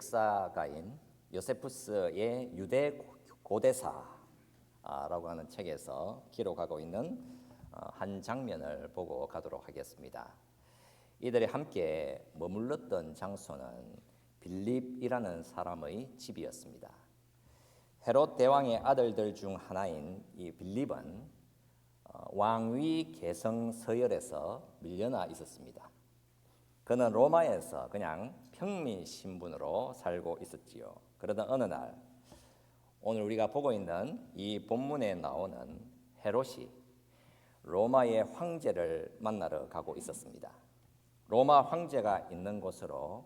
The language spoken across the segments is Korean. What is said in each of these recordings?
역사가인 요세푸스의 유대 고대사라고 하는 책에서 기록하고 있는 한 장면을 보고 가도록 하겠습니다. 이들이 함께 머물렀던 장소는 빌립이라는 사람의 집이었습니다. 헤롯 대왕의 아들들 중 하나인 이 빌립은 왕위 계승 서열에서 밀려나 있었습니다. 그는 로마에서 그냥 평민 신분으로 살고 있었지요. 그러던 어느 날 오늘 우리가 보고 있는 이 본문에 나오는 헤롯이 로마의 황제를 만나러 가고 있었습니다. 로마 황제가 있는 곳으로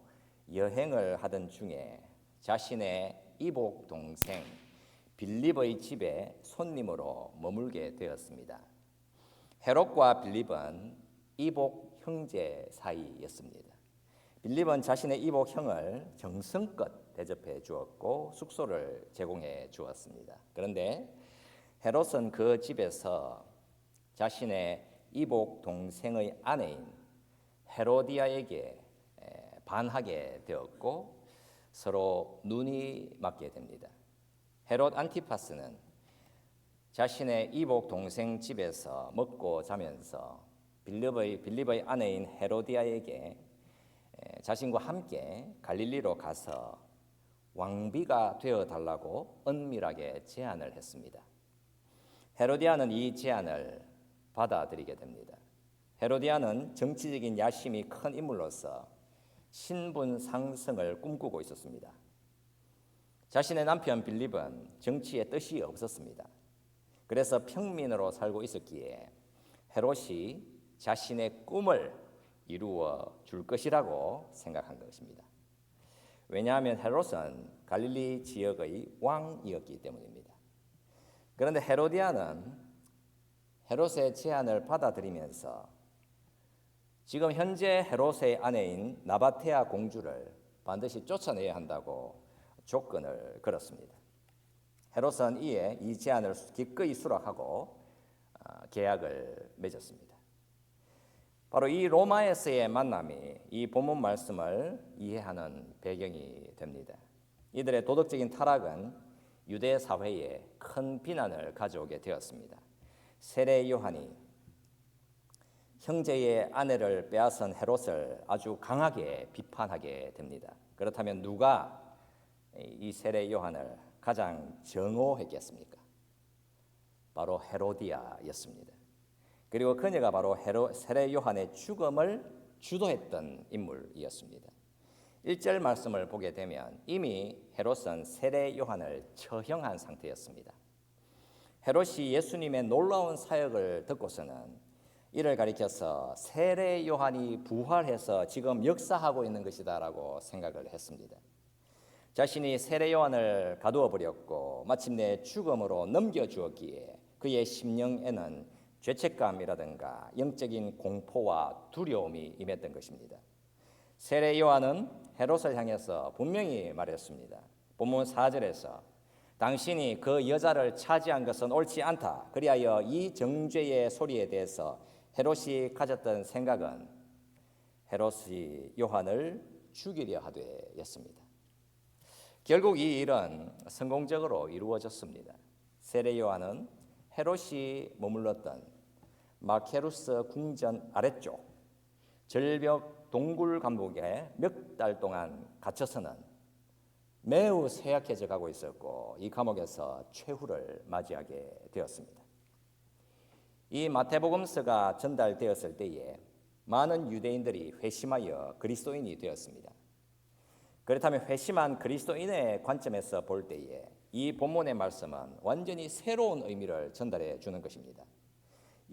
여행을 하던 중에 자신의 이복 동생 빌립의 집에 손님으로 머물게 되었습니다. 헤롯과 빌립은 이복 형제 사이였습니다. 빌립은 자신의 이복 형을 정성껏 대접해 주었고 숙소를 제공해 주었습니다. 그런데 헤롯은 그 집에서 자신의 이복 동생의 아내인 헤로디아에게 반하게 되었고 서로 눈이 맞게 됩니다. 헤롯 안티파스는 자신의 이복 동생 집에서 먹고 자면서 빌립의 아내인 헤로디아에게 자신과 함께 갈릴리로 가서 왕비가 되어 달라고 은밀하게 제안을 했습니다. 헤로디아는 이 제안을 받아들이게 됩니다. 헤로디아는 정치적인 야심이 큰 인물로서 신분 상승을 꿈꾸고 있었습니다. 자신의 남편 빌립은 정치에 뜻이 없었습니다. 그래서 평민으로 살고 있었기에 헤롯이 자신의 꿈을 이루어 줄 것이라고 생각한 것입니다. 왜냐하면 헤롯은 갈릴리 지역의 왕이었기 때문입니다. 그런데 헤로디아는 헤롯의 제안을 받아들이면서 지금 현재 헤롯의 아내인 나바테아 공주를 반드시 쫓아내야 한다고 조건을 걸었습니다. 헤롯은 이에 이 제안을 기꺼이 수락하고 계약을 맺었습니다. 바로 이 로마에서의 만남이 이 본문 말씀을 이해하는 배경이 됩니다. 이들의 도덕적인 타락은 유대 사회에 큰 비난을 가져오게 되었습니다. 세례 요한이 형제의 아내를 빼앗은 헤롯을 아주 강하게 비판하게 됩니다. 그렇다면 누가 이 세례 요한을 가장 정오했겠습니까? 바로 헤로디아였습니다. 그리고 그녀가 바로 세례 요한의 죽음을 주도했던 인물이었습니다. 1절 말씀을 보게 되면 이미 헤롯은 세례 요한을 처형한 상태였습니다. 헤롯이 예수님의 놀라운 사역을 듣고서는 이를 가리켜서 세례 요한이 부활해서 지금 역사하고 있는 것이다라고 생각을 했습니다. 자신이 세례 요한을 가두어 버렸고 마침내 죽음으로 넘겨주었기에 그의 심령에는 죄책감이라든가 영적인 공포와 두려움이 임했던 것입니다. 세례 요한은 헤롯을 향해서 분명히 말했습니다. 본문 4절에서 당신이 그 여자를 차지한 것은 옳지 않다. 그리하여 이 정죄의 소리에 대해서 헤롯이 가졌던 생각은 헤롯이 요한을 죽이려 하되였습니다. 결국 이 일은 성공적으로 이루어졌습니다. 세례 요한은 헤롯이 머물렀던 마케루스 궁전 아래쪽 절벽 동굴 감옥에 몇 달 동안 갇혀서는 매우 쇠약해져 가고 있었고 이 감옥에서 최후를 맞이하게 되었습니다. 이 마태복음서가 전달되었을 때에 많은 유대인들이 회심하여 그리스도인이 되었습니다. 그렇다면 회심한 그리스도인의 관점에서 볼 때에 이 본문의 말씀은 완전히 새로운 의미를 전달해 주는 것입니다.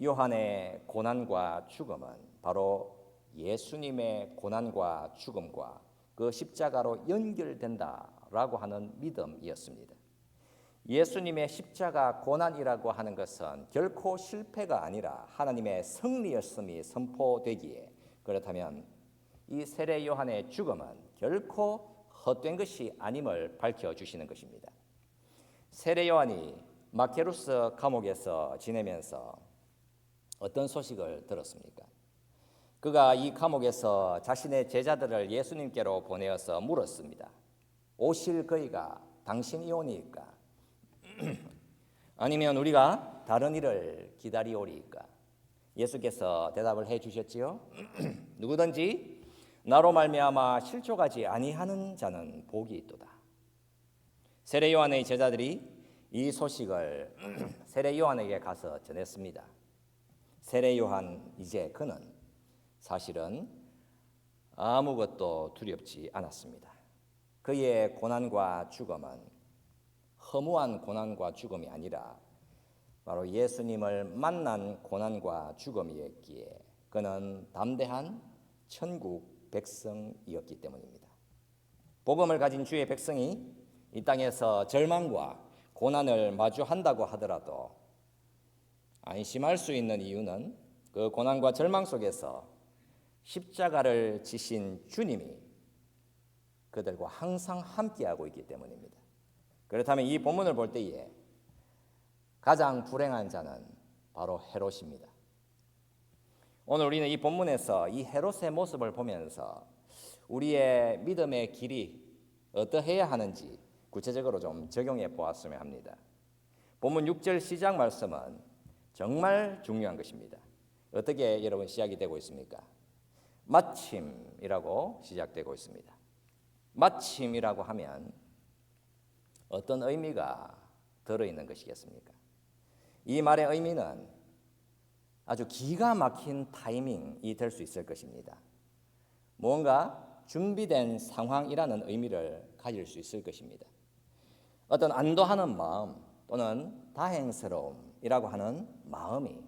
요한의 고난과 죽음은 바로 예수님의 고난과 죽음과 그 십자가로 연결된다라고 하는 믿음이었습니다. 예수님의 십자가 고난이라고 하는 것은 결코 실패가 아니라 하나님의 승리였음이 선포되기에 그렇다면 이 세례 요한의 죽음은 결코 헛된 것이 아님을 밝혀주시는 것입니다. 세례 요한이 마케루스 감옥에서 지내면서 어떤 소식을 들었습니까? 그가 이 감옥에서 자신의 제자들을 예수님께로 보내어서 물었습니다. 오실 그이가 당신이 오니까? 아니면 우리가 다른 일을 기다리오리까? 예수께서 대답을 해 주셨지요. 누구든지 나로 말미암아 실족하지 아니하는 자는 복이 있도다. 세례 요한의 제자들이 이 소식을 세례 요한에게 가서 전했습니다. 세례 요한 이제 그는 사실은 아무것도 두렵지 않았습니다. 그의 고난과 죽음은 허무한 고난과 죽음이 아니라 바로 예수님을 만난 고난과 죽음이었기에 그는 담대한 천국 백성이었기 때문입니다. 복음을 가진 주의 백성이 이 땅에서 절망과 고난을 마주한다고 하더라도 안심할 수 있는 이유는 그 고난과 절망 속에서 십자가를 지신 주님이 그들과 항상 함께하고 있기 때문입니다. 그렇다면 이 본문을 볼 때에 가장 불행한 자는 바로 헤롯입니다. 오늘 우리는 이 본문에서 이 헤롯의 모습을 보면서 우리의 믿음의 길이 어떠해야 하는지 구체적으로 좀 적용해 보았으면 합니다. 본문 6절 시작 말씀은 정말 중요한 것입니다. 어떻게 여러분 시작이 되고 있습니까? 마침이라고 시작되고 있습니다. 마침이라고 하면 어떤 의미가 들어있는 것이겠습니까? 이 말의 의미는 아주 기가 막힌 타이밍이 될 수 있을 것입니다. 뭔가 준비된 상황이라는 의미를 가질 수 있을 것입니다. 어떤 안도하는 마음 또는 다행스러움이라고 하는 마음이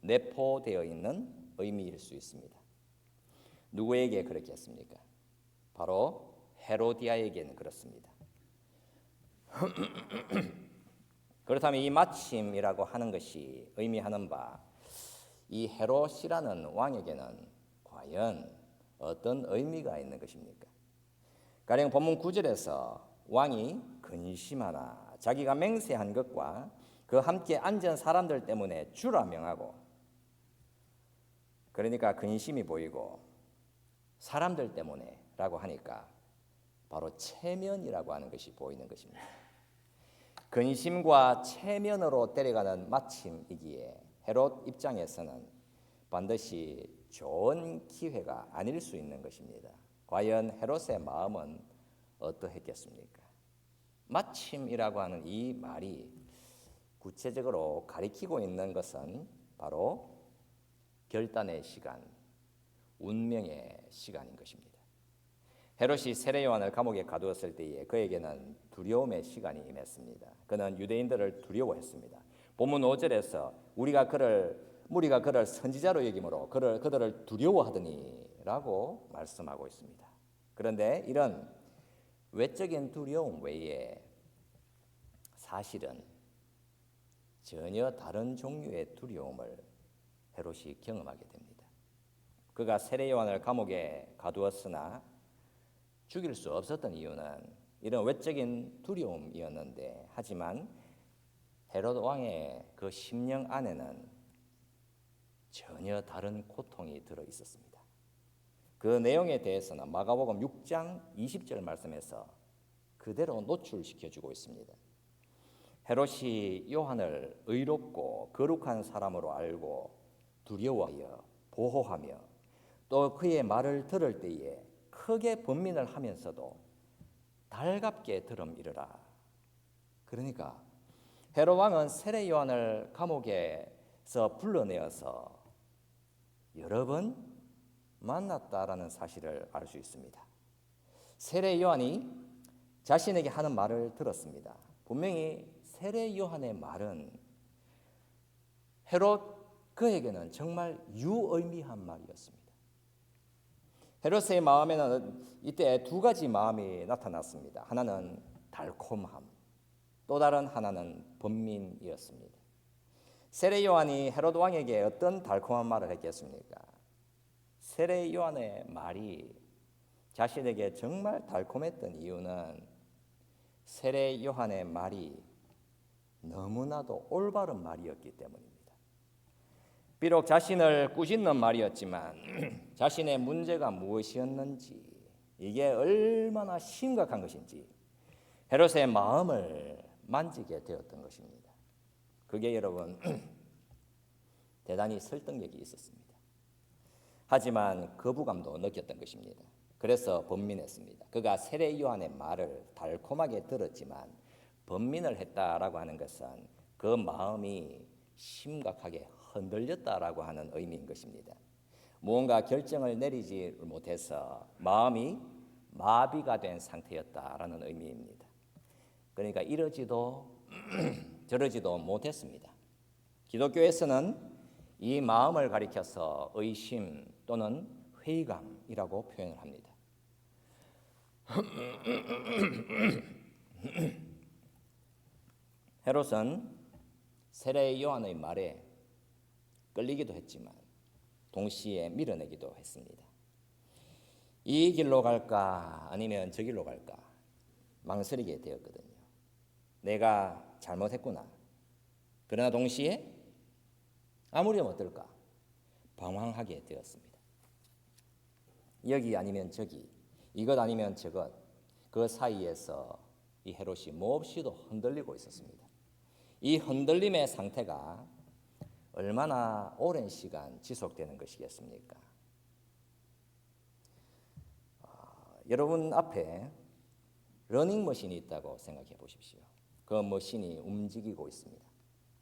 내포되어 있는 의미일 수 있습니다. 누구에게 그렇겠습니까? 바로 헤로디아에게는 그렇습니다. 그렇다면 이 마침이라고 하는 것이 의미하는 바, 이 헤롯이라는 왕에게는 과연 어떤 의미가 있는 것입니까? 가령 본문 9절에서 왕이 근심하나 자기가 맹세한 것과 그 함께 앉은 사람들 때문에 주라 명하고, 그러니까 근심이 보이고 사람들 때문에 라고 하니까 바로 체면이라고 하는 것이 보이는 것입니다. 근심과 체면으로 데려가는 마침이기에 헤롯 입장에서는 반드시 좋은 기회가 아닐 수 있는 것입니다. 과연 헤롯의 마음은 어떠했겠습니까? 마침이라고 하는 이 말이 구체적으로 가리키고 있는 것은 바로 결단의 시간, 운명의 시간인 것입니다. 헤롯이 세례 요한을 감옥에 가두었을 때에 그에게는 두려움의 시간이 임했습니다. 그는 유대인들을 두려워했습니다. 본문 5절에서 무리가 그를 선지자로 여기므로 그들을 두려워하더니라고 말씀하고 있습니다. 그런데 이런 외적인 두려움 외에 사실은 전혀 다른 종류의 두려움을 헤롯이 경험하게 됩니다. 그가 세례 요한을 감옥에 가두었으나 죽일 수 없었던 이유는 이런 외적인 두려움이었는데, 하지만 헤롯 왕의 그 심령 안에는 전혀 다른 고통이 들어 있었습니다. 그 내용에 대해서는 마가복음 6장 20절 말씀에서 그대로 노출시켜주고 있습니다. 헤롯이 요한을 의롭고 거룩한 사람으로 알고 두려워하여 보호하며 또 그의 말을 들을 때에 크게 번민을 하면서도 달갑게 들음이르라. 그러니까 헤롯 왕은 세례 요한을 감옥에서 불러내어서 여러 번 만났다라는 사실을 알 수 있습니다. 세례 요한이 자신에게 하는 말을 들었습니다. 분명히 세례 요한의 말은 헤롯 그에게는 정말 유의미한 말이었습니다. 헤롯의 마음에는 이때 두 가지 마음이 나타났습니다. 하나는 달콤함, 또 다른 하나는 번민이었습니다. 세례 요한이 헤롯 왕에게 어떤 달콤한 말을 했겠습니까? 세례 요한의 말이 자신에게 정말 달콤했던 이유는 세례 요한의 말이 너무나도 올바른 말이었기 때문입니다. 비록 자신을 꾸짖는 말이었지만 자신의 문제가 무엇이었는지, 이게 얼마나 심각한 것인지 헤롯의 마음을 만지게 되었던 것입니다. 그게 여러분 대단히 설득력이 있었습니다. 하지만 거부감도 느꼈던 것입니다. 그래서 번민했습니다. 그가 세례 요한의 말을 달콤하게 들었지만 번민을 했다라고 하는 것은 그 마음이 심각하게 흔들렸다라고 하는 의미인 것입니다. 무언가 결정을 내리지 못해서 마음이 마비가 된 상태였다라는 의미입니다. 그러니까 이러지도 저러지도 못했습니다. 기독교에서는 이 마음을 가리켜서 의심 또는 회의감이라고 표현을 합니다. 헤롯은 세례 요한의 말에 끌리기도 했지만 동시에 밀어내기도 했습니다. 이 길로 갈까 아니면 저 길로 갈까 망설이게 되었거든요. 내가 잘못했구나. 그러나 동시에 아무렴 어떨까 방황하게 되었습니다. 여기 아니면 저기, 이것 아니면 저것, 그 사이에서 이 헤롯이 몹시도 흔들리고 있었습니다. 이 흔들림의 상태가 얼마나 오랜 시간 지속되는 것이겠습니까? 여러분 앞에 러닝머신이 있다고 생각해 보십시오. 그 머신이 움직이고 있습니다.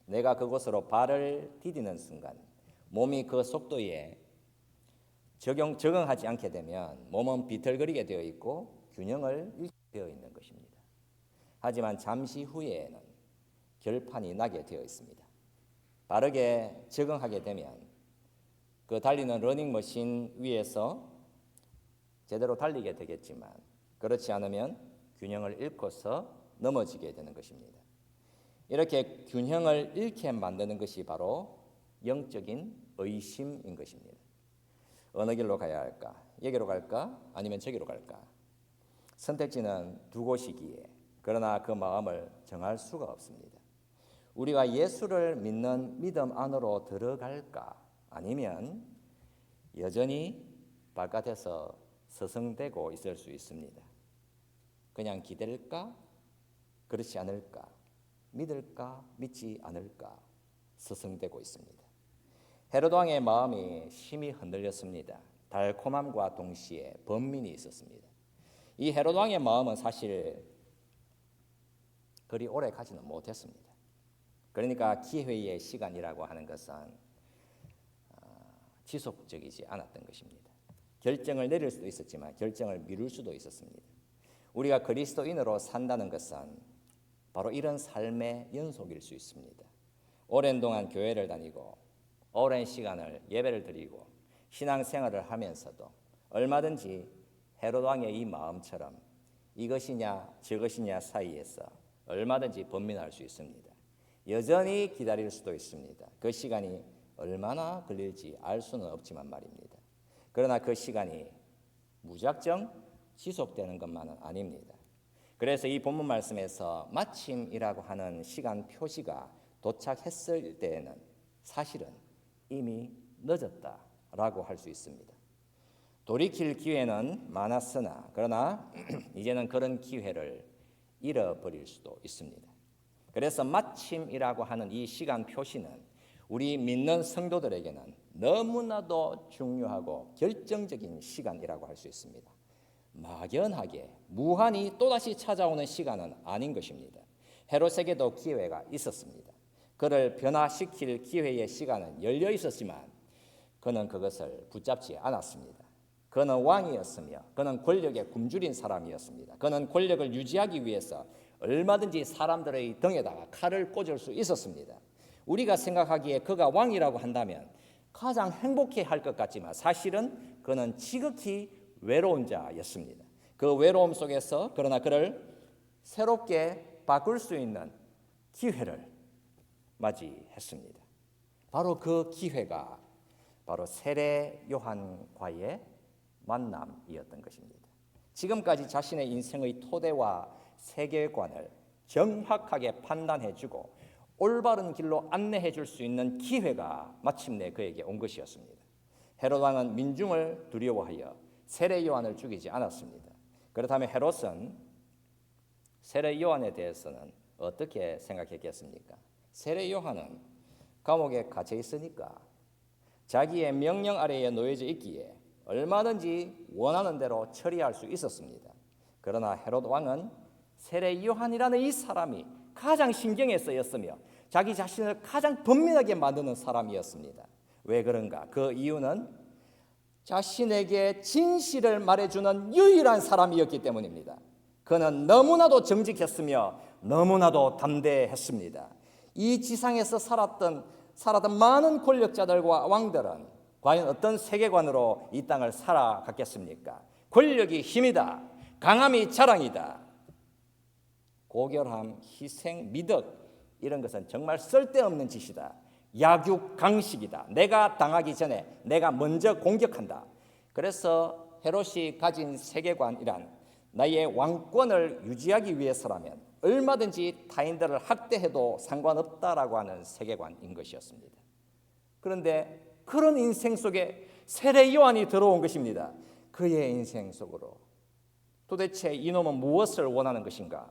내가 그곳으로 발을 디디는 순간 몸이 그 속도에 적응하지 않게 되면 몸은 비틀거리게 되어 있고 균형을 잃게 되어 있는 것입니다. 하지만 잠시 후에는 결판이 나게 되어 있습니다. 바르게 적응하게 되면 그 달리는 러닝머신 위에서 제대로 달리게 되겠지만 그렇지 않으면 균형을 잃고서 넘어지게 되는 것입니다. 이렇게 균형을 잃게 만드는 것이 바로 영적인 의심인 것입니다. 어느 길로 가야 할까? 여기로 갈까? 아니면 저기로 갈까? 선택지는 두 곳이기에 그러나 그 마음을 정할 수가 없습니다. 우리가 예수를 믿는 믿음 안으로 들어갈까? 아니면 여전히 바깥에서 서성대고 있을 수 있습니다. 그냥 기댈까? 그렇지 않을까? 믿을까? 믿지 않을까? 서성대고 있습니다. 헤롯 왕의 마음이 심히 흔들렸습니다. 달콤함과 동시에 번민이 있었습니다. 이 헤롯 왕의 마음은 사실 그리 오래 가지는 못했습니다. 그러니까 기회의 시간이라고 하는 것은 지속적이지 않았던 것입니다. 결정을 내릴 수도 있었지만 결정을 미룰 수도 있었습니다. 우리가 그리스도인으로 산다는 것은 바로 이런 삶의 연속일 수 있습니다. 오랜 동안 교회를 다니고 오랜 시간을 예배를 드리고 신앙생활을 하면서도 얼마든지 헤롯 왕의 이 마음처럼 이것이냐 저것이냐 사이에서 얼마든지 번민할 수 있습니다. 여전히 기다릴 수도 있습니다. 그 시간이 얼마나 걸릴지 알 수는 없지만 말입니다. 그러나 그 시간이 무작정 지속되는 것만은 아닙니다. 그래서 이 본문 말씀에서 마침이라고 하는 시간 표시가 도착했을 때에는 사실은 이미 늦었다라고 할 수 있습니다. 돌이킬 기회는 많았으나 그러나 이제는 그런 기회를 잃어버릴 수도 있습니다. 그래서 마침이라고 하는 이 시간 표시는 우리 믿는 성도들에게는 너무나도 중요하고 결정적인 시간이라고 할 수 있습니다. 막연하게 무한히 또다시 찾아오는 시간은 아닌 것입니다. 헤롯에게도 기회가 있었습니다. 그를 변화시킬 기회의 시간은 열려 있었지만 그는 그것을 붙잡지 않았습니다. 그는 왕이었으며 그는 권력에 굶주린 사람이었습니다. 그는 권력을 유지하기 위해서 얼마든지 사람들의 등에다가 칼을 꽂을 수 있었습니다. 우리가 생각하기에 그가 왕이라고 한다면 가장 행복해할 것 같지만 사실은 그는 지극히 외로운 자였습니다. 그 외로움 속에서 그러나 그를 새롭게 바꿀 수 있는 기회를 맞이했습니다. 바로 그 기회가 바로 세례 요한과의 만남이었던 것입니다. 지금까지 자신의 인생의 토대와 세계관을 정확하게 판단해주고 올바른 길로 안내해줄 수 있는 기회가 마침내 그에게 온 것이었습니다. 헤롯 왕은 민중을 두려워하여 세례 요한을 죽이지 않았습니다. 그렇다면 헤롯은 세례 요한에 대해서는 어떻게 생각했겠습니까? 세례 요한은 감옥에 갇혀 있으니까 자기의 명령 아래에 놓여져 있기에 얼마든지 원하는 대로 처리할 수 있었습니다. 그러나 헤롯 왕은 세례 요한이라는 이 사람이 가장 신경에 쓰였으며 자기 자신을 가장 번민하게 만드는 사람이었습니다. 왜 그런가? 그 이유는 자신에게 진실을 말해주는 유일한 사람이었기 때문입니다. 그는 너무나도 정직했으며 너무나도 담대했습니다. 이 지상에서 살았던 많은 권력자들과 왕들은 과연 어떤 세계관으로 이 땅을 살아갔겠습니까? 권력이 힘이다, 강함이 자랑이다, 고결함, 희생, 미덕, 이런 것은 정말 쓸데없는 짓이다. 약육강식이다. 내가 당하기 전에 내가 먼저 공격한다. 그래서 헤롯이 가진 세계관이란 나의 왕권을 유지하기 위해서라면 얼마든지 타인들을 학대해도 상관없다라고 하는 세계관인 것이었습니다. 그런데 그런 인생 속에 세례 요한이 들어온 것입니다. 그의 인생 속으로 도대체 이놈은 무엇을 원하는 것인가?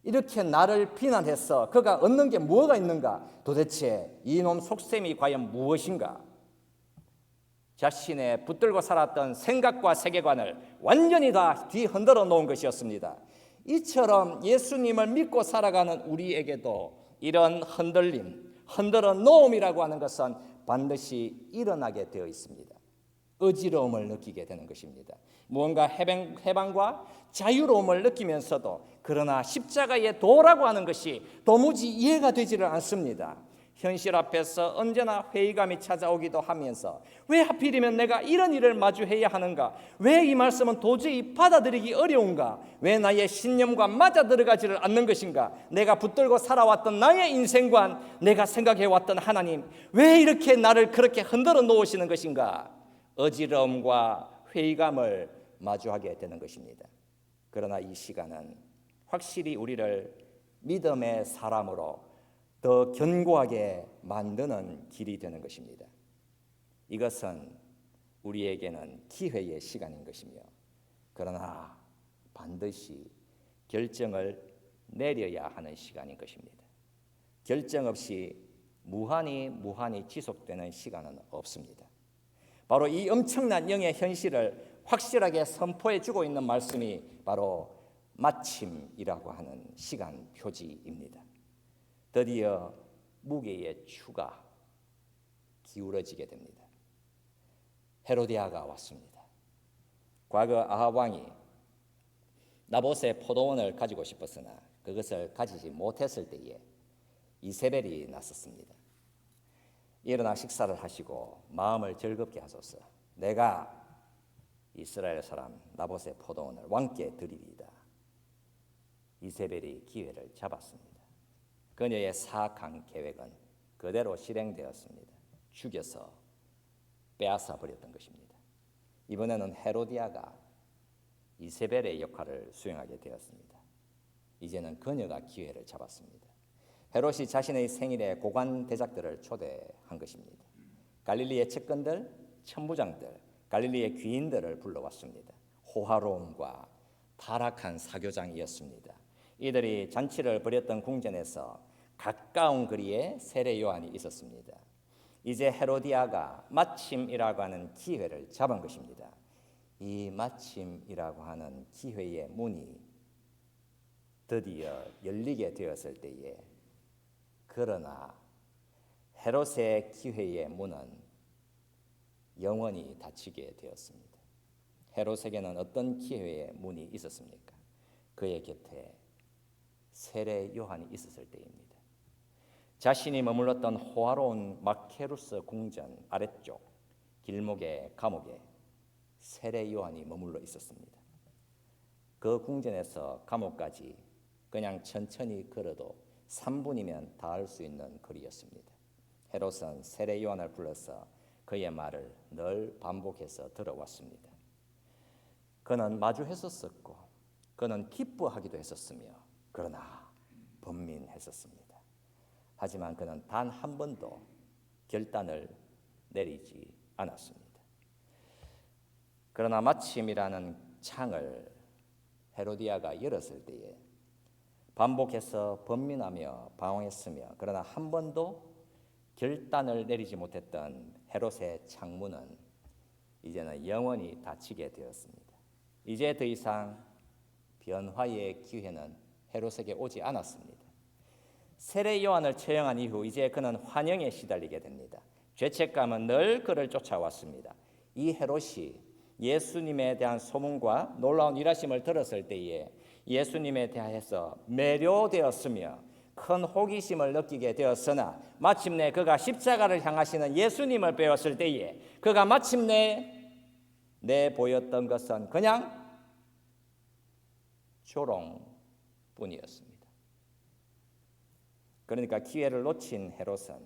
이렇게 나를 비난해서 그가 얻는 게 뭐가 있는가? 도대체 이놈 속셈이 과연 무엇인가? 자신의 붙들고 살았던 생각과 세계관을 완전히 다 뒤흔들어 놓은 것이었습니다. 이처럼 예수님을 믿고 살아가는 우리에게도 이런 흔들림, 흔들어 놓음이라고 하는 것은 반드시 일어나게 되어 있습니다. 어지러움을 느끼게 되는 것입니다. 무언가 해방과 자유로움을 느끼면서도 그러나 십자가의 도라고 하는 것이 도무지 이해가 되지를 않습니다. 현실 앞에서 언제나 회의감이 찾아오기도 하면서 왜 하필이면 내가 이런 일을 마주해야 하는가? 왜 이 말씀은 도저히 받아들이기 어려운가? 왜 나의 신념과 맞아 들어가지를 않는 것인가? 내가 붙들고 살아왔던 나의 인생관, 내가 생각해왔던 하나님, 왜 이렇게 나를 그렇게 흔들어 놓으시는 것인가? 어지러움과 회의감을 마주하게 되는 것입니다. 그러나 이 시간은 확실히 우리를 믿음의 사람으로 더 견고하게 만드는 길이 되는 것입니다. 이것은 우리에게는 기회의 시간인 것이며 그러나 반드시 결정을 내려야 하는 시간인 것입니다. 결정 없이 무한히 지속되는 시간은 없습니다. 바로 이 엄청난 영의 현실을 확실하게 선포해 주고 있는 말씀이 바로 마침이라고 하는 시간 표지입니다. 드디어 무게의 추가 기울어지게 됩니다. 헤로디아가 왔습니다. 과거 아합 왕이 나봇의 포도원을 가지고 싶었으나 그것을 가지지 못했을 때에 이세벨이 나섰습니다. 일어나 식사를 하시고 마음을 즐겁게 하소서. 내가 이스라엘 사람 나봇의 포도원을 왕께 드리리이다. 이세벨이 기회를 잡았습니다. 그녀의 사악한 계획은 그대로 실행되었습니다. 죽여서 빼앗아 버렸던 것입니다. 이번에는 헤로디아가 이세벨의 역할을 수행하게 되었습니다. 이제는 그녀가 기회를 잡았습니다. 헤롯이 자신의 생일에 고관 대작들을 초대한 것입니다. 갈릴리의 측근들, 천부장들, 갈릴리의 귀인들을 불러왔습니다. 호화로움과 타락한 사교장이었습니다. 이들이 잔치를 벌였던 궁전에서 가까운 거리에 세례 요한이 있었습니다. 이제 헤로디아가 마침이라고 하는 기회를 잡은 것입니다. 이 마침이라고 하는 기회의 문이 드디어 열리게 되었을 때에 그러나 헤롯의 기회의 문은 영원히 닫히게 되었습니다. 헤롯에게는 어떤 기회의 문이 있었습니까? 그의 곁에 세례 요한이 있었을 때입니다. 자신이 머물렀던 호화로운 마케루스 궁전 아래쪽 길목의 감옥에 세례 요한이 머물러 있었습니다. 그 궁전에서 감옥까지 그냥 천천히 걸어도 3분이면 닿을 수 있는 거리였습니다. 헤롯은 세례 요한을 불러서 그의 말을 늘 반복해서 들어왔습니다. 그는 마주했었고 그는 기뻐하기도 했었으며 그러나 번민했었습니다. 하지만 그는 단 한 번도 결단을 내리지 않았습니다. 그러나 마침이라는 창을 헤로디아가 열었을 때에 반복해서 번민하며 방황했으며 그러나 한 번도 결단을 내리지 못했던 헤롯의 창문은 이제는 영원히 닫히게 되었습니다. 이제 더 이상 변화의 기회는 헤롯에게 오지 않았습니다. 세례 요한을 처형한 이후 이제 그는 환영에 시달리게 됩니다. 죄책감은 늘 그를 쫓아왔습니다. 이 헤롯이 예수님에 대한 소문과 놀라운 일하심을 들었을 때에 예수님에 대해서 매료되었으며 큰 호기심을 느끼게 되었으나 마침내 그가 십자가를 향하시는 예수님을 배웠을 때에 그가 마침내 내보였던 것은 그냥 조롱뿐이었습니다. 그러니까 기회를 놓친 헤롯은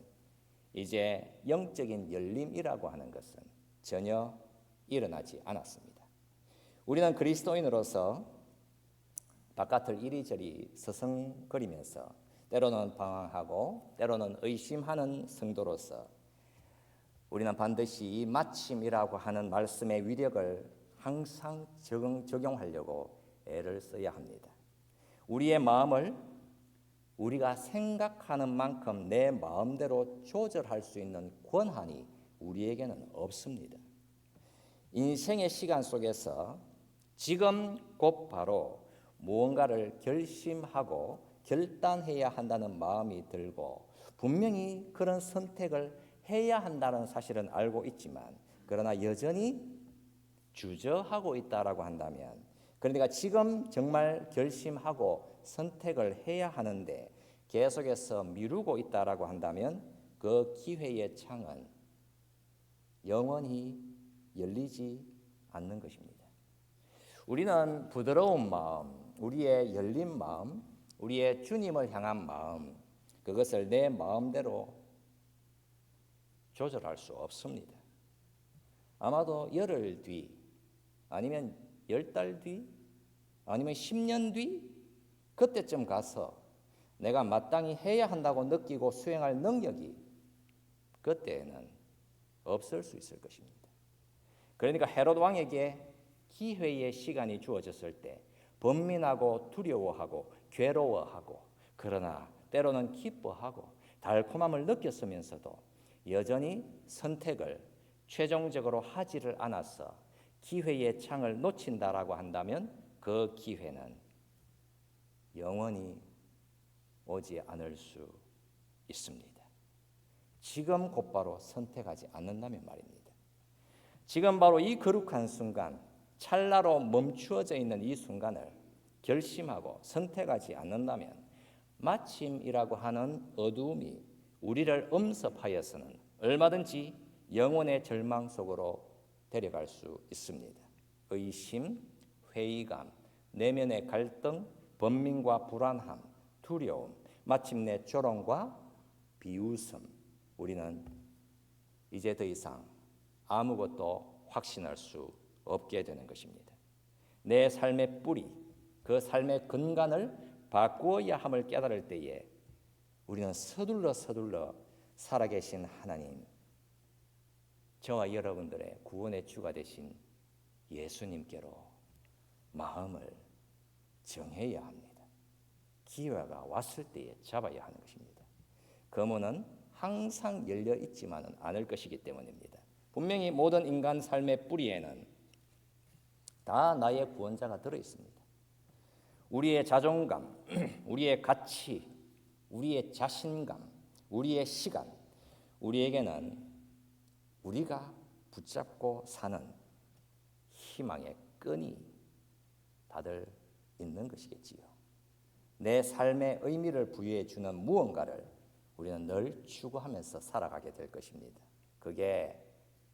이제 영적인 열림이라고 하는 것은 전혀 일어나지 않았습니다. 우리는 그리스도인으로서 바깥을 이리저리 서성거리면서 때로는 방황하고 때로는 의심하는 성도로서 우리는 반드시 이 마침이라고 하는 말씀의 위력을 항상 적용하려고 애를 써야 합니다. 우리의 마음을 우리가 생각하는 만큼 내 마음대로 조절할 수 있는 권한이 우리에게는 없습니다. 인생의 시간 속에서 지금 곧바로 무언가를 결심하고 결단해야 한다는 마음이 들고 분명히 그런 선택을 해야 한다는 사실은 알고 있지만 그러나 여전히 주저하고 있다라고 한다면 그러니까 지금 정말 결심하고 선택을 해야 하는데 계속해서 미루고 있다라고 한다면 그 기회의 창은 영원히 열리지 않는 것입니다. 우리는 부드러운 마음, 우리의 열린 마음, 우리의 주님을 향한 마음, 그것을 내 마음대로 조절할 수 없습니다. 아마도 열흘 뒤, 아니면 10달 뒤, 아니면 10년 뒤, 그때쯤 가서 내가 마땅히 해야 한다고 느끼고 수행할 능력이 그때는 없을 수 있을 것입니다. 그러니까 헤롯 왕에게 기회의 시간이 주어졌을 때 번민하고 두려워하고 괴로워하고 그러나 때로는 기뻐하고 달콤함을 느꼈으면서도 여전히 선택을 최종적으로 하지를 않아서 기회의 창을 놓친다라고 한다면 그 기회는 영원히 오지 않을 수 있습니다. 지금 곧바로 선택하지 않는다면 말입니다. 지금 바로 이 거룩한 순간, 찰나로 멈추어져 있는 이 순간을 결심하고 선택하지 않는다면 마침이라고 하는 어두움이 우리를 엄습하여서는 얼마든지 영혼의 절망 속으로 데려갈 수 있습니다. 의심, 회의감, 내면의 갈등, 번민과 불안함, 두려움, 마침내 조롱과 비웃음, 우리는 이제 더 이상 아무것도 확신할 수 없게 되는 것입니다. 내 삶의 뿌리, 그 삶의 근간을 바꾸어야 함을 깨달을 때에 우리는 서둘러 살아계신 하나님, 저와 여러분들의 구원의 주가 되신 예수님께로 마음을 정해야 합니다. 기회가 왔을 때에 잡아야 하는 것입니다. 그 문은 항상 열려 있지만은 않을 것이기 때문입니다. 분명히 모든 인간 삶의 뿌리에는 다 나의 구원자가 들어 있습니다. 우리의 자존감, 우리의 가치, 우리의 자신감, 우리의 시간, 우리에게는 우리가 붙잡고 사는 희망의 끈이 다들 있는 것이겠지요. 내 삶의 의미를 부여해 주는 무언가를 우리는 늘 추구하면서 살아가게 될 것입니다. 그게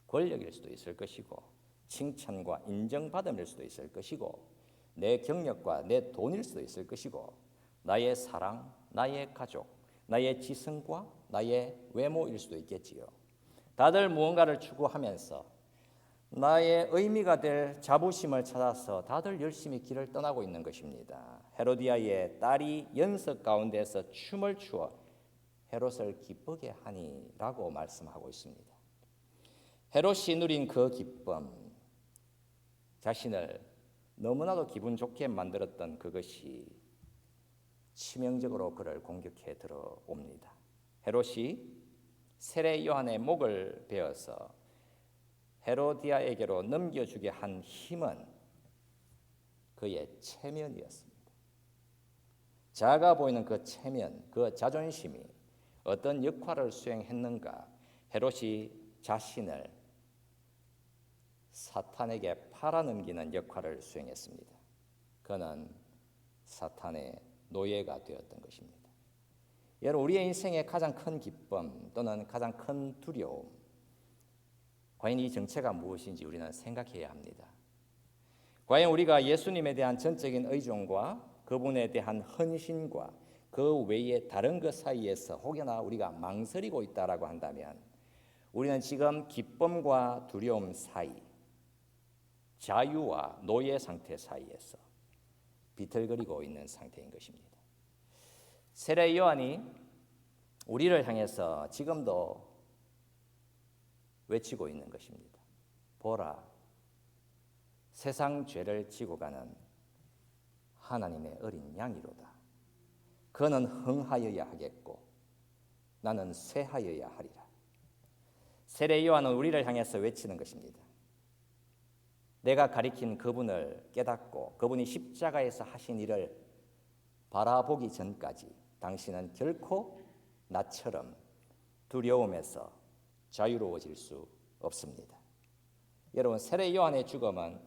권력일 수도 있을 것이고 칭찬과 인정받음일 수도 있을 것이고 내 경력과 내 돈일 수도 있을 것이고 나의 사랑, 나의 가족, 나의 지성과 나의 외모일 수도 있겠지요. 다들 무언가를 추구하면서 나의 의미가 될 자부심을 찾아서 다들 열심히 길을 떠나고 있는 것입니다. 헤로디아의 딸이 연석 가운데서 춤을 추어 헤롯을 기쁘게 하니라고 말씀하고 있습니다. 헤롯이 누린 그 기쁨, 자신을 너무나도 기분 좋게 만들었던 그것이 치명적으로 그를 공격해 들어옵니다. 헤롯이 세례 요한의 목을 베어서 헤로디아에게로 넘겨주게 한 힘은 그의 체면이었습니다. 작아 보이는 그 체면, 그 자존심이 어떤 역할을 수행했는가? 헤롯이 자신을 사탄에게 팔아넘기는 역할을 수행했습니다. 그는 사탄의 노예가 되었던 것입니다. 여러분, 우리의 인생의 가장 큰 기쁨 또는 가장 큰 두려움, 과연 이 정체가 무엇인지 우리는 생각해야 합니다. 과연 우리가 예수님에 대한 전적인 의존과 그분에 대한 헌신과 그 외에 다른 것 사이에서 혹여나 우리가 망설이고 있다라고 한다면 우리는 지금 기쁨과 두려움 사이, 자유와 노예 상태 사이에서 비틀거리고 있는 상태인 것입니다. 세례 요한이 우리를 향해서 지금도 외치고 있는 것입니다. 보라, 세상 죄를 지고 가는 하나님의 어린 양이로다. 그는 흥하여야 하겠고 나는 쇠하여야 하리라. 세례 요한은 우리를 향해서 외치는 것입니다. 내가 가리킨 그분을 깨닫고 그분이 십자가에서 하신 일을 바라보기 전까지 당신은 결코 나처럼 두려움에서 자유로워질 수 없습니다. 여러분, 세례 요한의 죽음은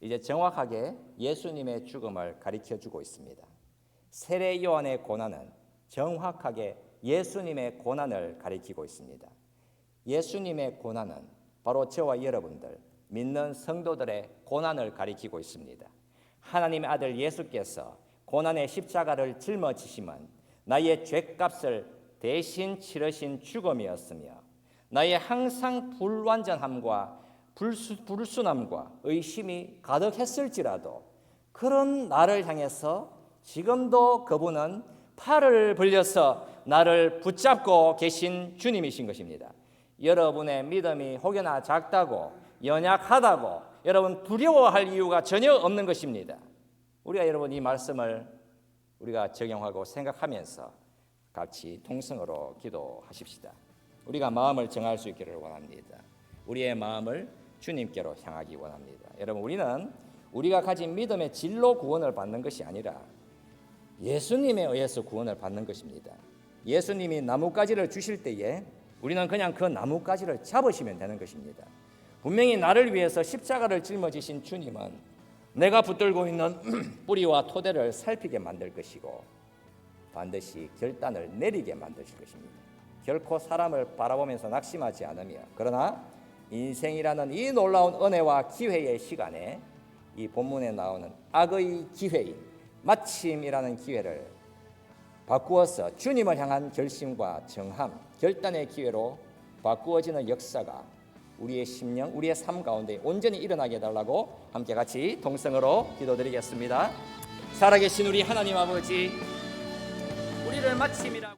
이제 정확하게 예수님의 죽음을 가리켜주고 있습니다. 세례 요한의 고난은 정확하게 예수님의 고난을 가리키고 있습니다. 예수님의 고난은 바로 저와 여러분들 믿는 성도들의 고난을 가리키고 있습니다. 하나님의 아들 예수께서 고난의 십자가를 짊어지심은 나의 죄값을 대신 치르신 죽음이었으며 나의 항상 불완전함과 불순함과 의심이 가득했을지라도 그런 나를 향해서 지금도 그분은 팔을 벌려서 나를 붙잡고 계신 주님이신 것입니다. 여러분의 믿음이 혹여나 작다고 연약하다고 여러분 두려워할 이유가 전혀 없는 것입니다. 우리가 여러분 이 말씀을 우리가 적용하고 생각하면서 같이 통성으로 기도하십시다. 우리가 마음을 정할 수 있기를 원합니다. 우리의 마음을 주님께로 향하기 원합니다. 여러분, 우리는 우리가 가진 믿음의 질로 구원을 받는 것이 아니라 예수님에 의해서 구원을 받는 것입니다. 예수님이 나뭇가지를 주실 때에 우리는 그냥 그 나뭇가지를 잡으시면 되는 것입니다. 분명히 나를 위해서 십자가를 짊어지신 주님은 내가 붙들고 있는 뿌리와 토대를 살피게 만들 것이고 반드시 결단을 내리게 만드실 것입니다. 결코 사람을 바라보면서 낙심하지 않으며, 그러나 인생이라는 이 놀라운 은혜와 기회의 시간에 이 본문에 나오는 악의 기회인 마침이라는 기회를 바꾸어서 주님을 향한 결심과 정함, 결단의 기회로 바꾸어지는 역사가 우리의 심령, 우리의 삶 가운데 온전히 일어나게 해달라고 함께 같이 동성으로 기도드리겠습니다. 살아계신 우리 하나님 아버지, 우리를 마침이라고